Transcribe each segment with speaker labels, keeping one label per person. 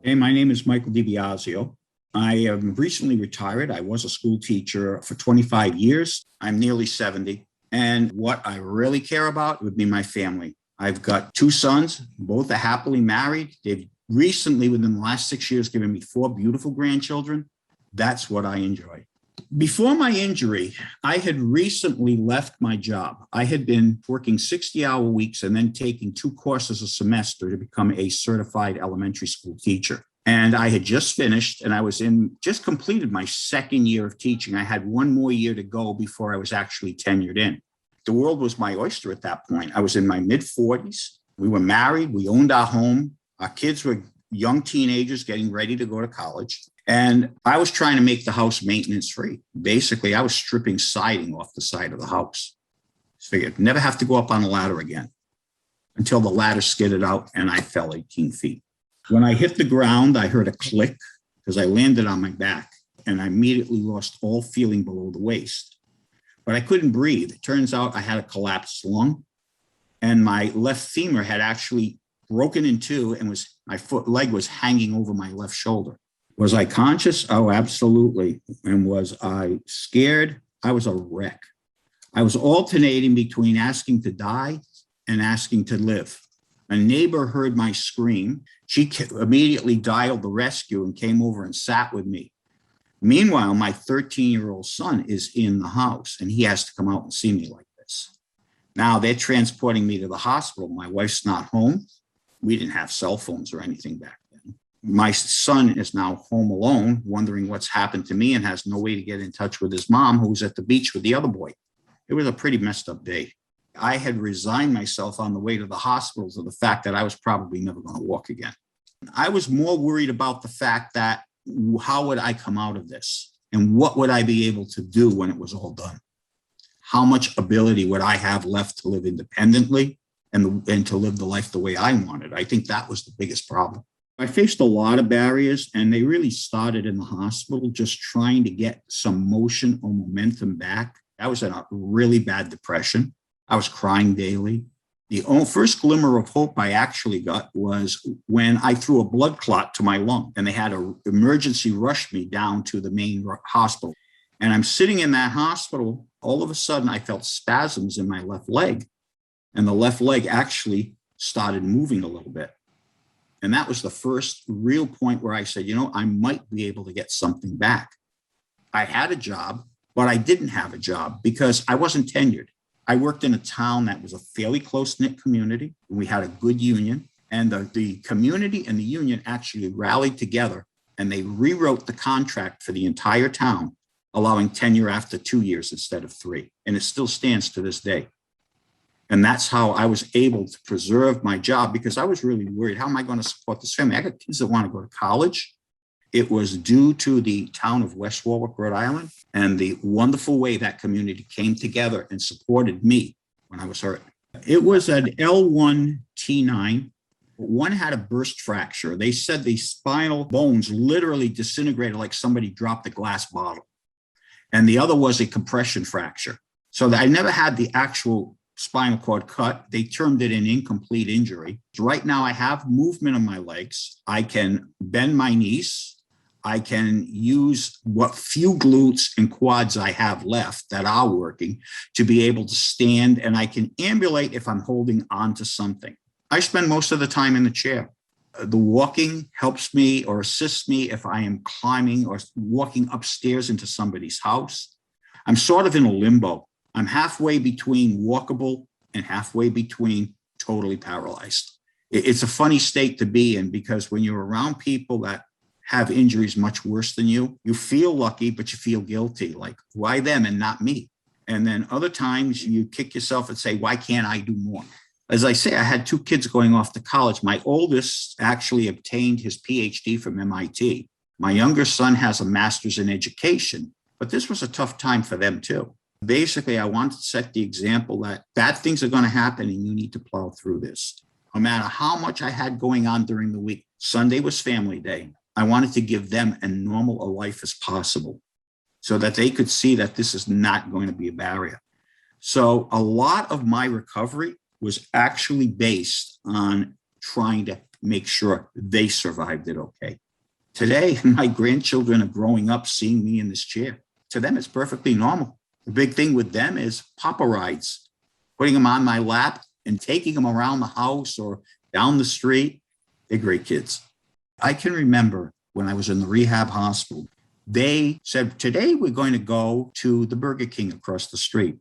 Speaker 1: Hey, my name is Michael DuBiasio. I am recently retired. I was a school teacher for 25 years. I'm nearly 70. And what I really care about would be my family. I've got two sons, both are happily married. They've recently, within the last 6 years, given me four beautiful grandchildren. That's what I enjoy. Before my injury, I had recently left my job. I had been working 60-hour weeks and then taking two courses a semester to become a certified elementary school teacher. And I had just finished, and I was just completed my second year of teaching. I had one more year to go before I was actually tenured in. The world was my oyster at that point. I was in my mid-40s. We were married. We owned our home. Our kids were young teenagers getting ready to go to college. And I was trying to make the house maintenance free. Basically, I was stripping siding off the side of the house. Figured never have to go up on a ladder again until the ladder skidded out and I fell 18 feet. When I hit the ground, I heard a click because I landed on my back and I immediately lost all feeling below the waist. But I couldn't breathe. It turns out I had a collapsed lung and my left femur had actually broken in two and my leg was hanging over my left shoulder. Was I conscious? Oh, absolutely. And was I scared? I was a wreck. I was alternating between asking to die and asking to live. A neighbor heard my scream. She immediately dialed the rescue and came over and sat with me. Meanwhile, my 13-year-old son is in the house and he has to come out and see me like this. Now they're transporting me to the hospital. My wife's not home. We didn't have cell phones or anything back then. My son is now home alone, wondering what's happened to me and has no way to get in touch with his mom, who's at the beach with the other boy. It was a pretty messed up day. I had resigned myself on the way to the hospital to the fact that I was probably never going to walk again. I was more worried about the fact that how would I come out of this? And what would I be able to do when it was all done? How much ability would I have left to live independently and to live the life the way I wanted? I think that was the biggest problem. I faced a lot of barriers, and they really started in the hospital, just trying to get some motion or momentum back. I was in a really bad depression. I was crying daily. The first glimmer of hope I actually got was when I threw a blood clot to my lung, and they had to emergency rush me down to the main hospital. And I'm sitting in that hospital. All of a sudden, I felt spasms in my left leg, and the left leg actually started moving a little bit. And that was the first real point where I said, I might be able to get something back. I had a job, but I didn't have a job because I wasn't tenured. I worked in a town that was a fairly close-knit community. We had a good union, and the community and the union actually rallied together, and they rewrote the contract for the entire town, allowing tenure after 2 years instead of 3. And it still stands to this day. And that's how I was able to preserve my job, because I was really worried, how am I going to support this family? I got kids that want to go to college. It was due to the town of West Warwick, Rhode Island, and the wonderful way that community came together and supported me when I was hurt. It was an L1T9. One had a burst fracture. They said the spinal bones literally disintegrated like somebody dropped a glass bottle. And the other was a compression fracture. So I never had the actual spinal cord cut. They termed it an incomplete injury. Right now, I have movement of my legs. I can bend my knees. I can use what few glutes and quads I have left that are working to be able to stand, and I can ambulate if I'm holding on to something. I spend most of the time in the chair. The walking helps me or assists me if I am climbing or walking upstairs into somebody's house. I'm sort of in a limbo. I'm halfway between walkable and halfway between totally paralyzed. It's a funny state to be in, because when you're around people that have injuries much worse than you feel lucky, but you feel guilty. Like, why them and not me? And then other times you kick yourself and say, why can't I do more? As I say, I had two kids going off to college. My oldest actually obtained his PhD from MIT. My younger son has a master's in education, but this was a tough time for them too. Basically, I wanted to set the example that bad things are going to happen and you need to plow through this. No matter how much I had going on during the week, Sunday was family day. I wanted to give them as normal a life as possible so that they could see that this is not going to be a barrier. So a lot of my recovery was actually based on trying to make sure they survived it okay. Today, my grandchildren are growing up seeing me in this chair. To them, it's perfectly normal. The big thing with them is Papa rides, putting them on my lap and taking them around the house or down the street. They're great kids. I can remember when I was in the rehab hospital, they said, today we're going to go to the Burger King across the street.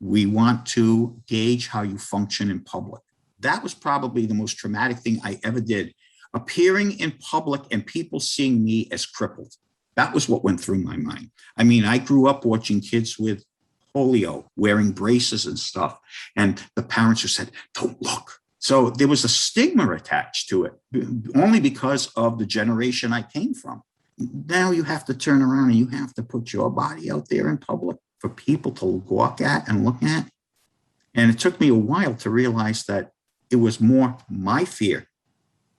Speaker 1: We want to gauge how you function in public. That was probably the most traumatic thing I ever did. Appearing in public and people seeing me as crippled. That was what went through my mind. I mean, I grew up watching kids with polio, wearing braces and stuff. And the parents who said, don't look. So there was a stigma attached to it, only because of the generation I came from. Now you have to turn around and you have to put your body out there in public for people to walk at and look at. And it took me a while to realize that it was more my fear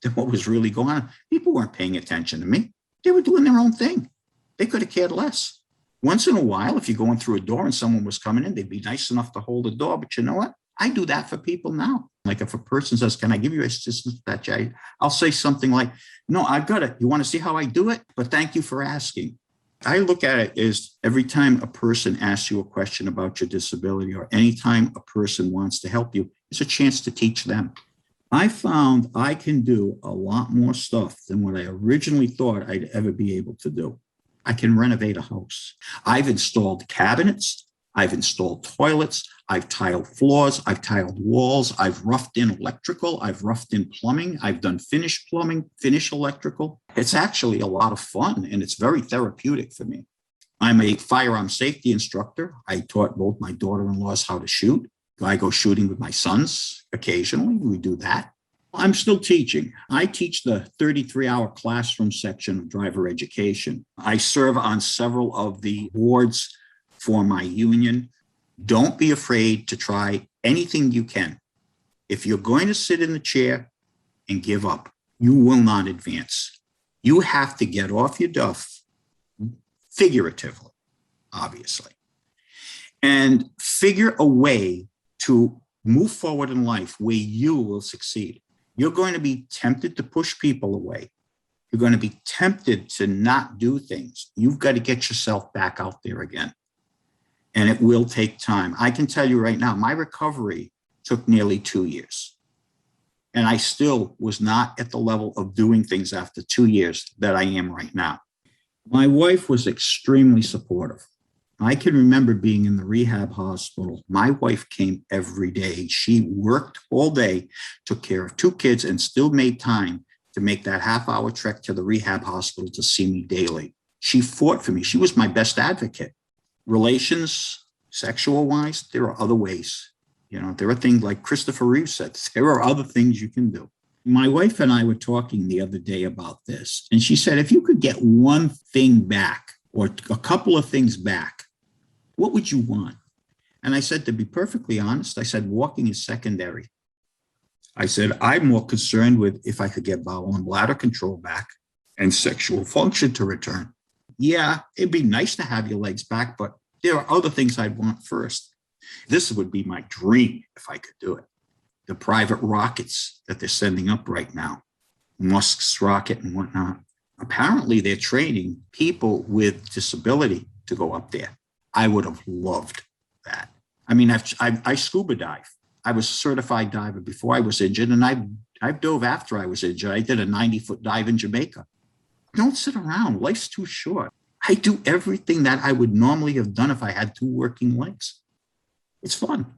Speaker 1: than what was really going on. People weren't paying attention to me. They were doing their own thing. They could have cared less. Once in a while, if you're going through a door and someone was coming in, they'd be nice enough to hold the door. But you know what? I do that for people now. Like if a person says, can I give you assistance with that, Jay? I'll say something like, no, I've got it. You want to see how I do it? But thank you for asking. I look at it as every time a person asks you a question about your disability or anytime a person wants to help you, it's a chance to teach them. I found I can do a lot more stuff than what I originally thought I'd ever be able to do. I can renovate a house. I've installed cabinets. I've installed toilets. I've tiled floors. I've tiled walls. I've roughed in electrical. I've roughed in plumbing. I've done finished plumbing, finished electrical. It's actually a lot of fun and it's very therapeutic for me. I'm a firearm safety instructor. I taught both my daughter-in-laws how to shoot. I go shooting with my sons occasionally. We do that. I'm still teaching. I teach the 33-hour classroom section of driver education. I serve on several of the boards for my union. Don't be afraid to try anything you can. If you're going to sit in the chair and give up, you will not advance. You have to get off your duff, figuratively, obviously, and figure a way to move forward in life where you will succeed. You're going to be tempted to push people away. You're going to be tempted to not do things. You've got to get yourself back out there again. And it will take time. I can tell you right now, my recovery took nearly 2 years. And I still was not at the level of doing things after 2 years that I am right now. My wife was extremely supportive. I can remember being in the rehab hospital. My wife came every day. She worked all day, took care of 2 kids, and still made time to make that half-hour trek to the rehab hospital to see me daily. She fought for me. She was my best advocate. Relations, sexual-wise, there are other ways. You know, there are things like Christopher Reeve said, there are other things you can do. My wife and I were talking the other day about this, and she said, if you could get one thing back or a couple of things back, what would you want? And I said, to be perfectly honest, I said, walking is secondary. I said, I'm more concerned with if I could get bowel and bladder control back and sexual function to return. Yeah, it'd be nice to have your legs back, but there are other things I'd want first. This would be my dream if I could do it. The private rockets that they're sending up right now, Musk's rocket and whatnot. Apparently, they're training people with disability to go up there. I would have loved that. I mean, I scuba dive. I was a certified diver before I was injured, and I dove after I was injured. I did a 90-foot dive in Jamaica. Don't sit around. Life's too short. I do everything that I would normally have done if I had 2 working legs. It's fun.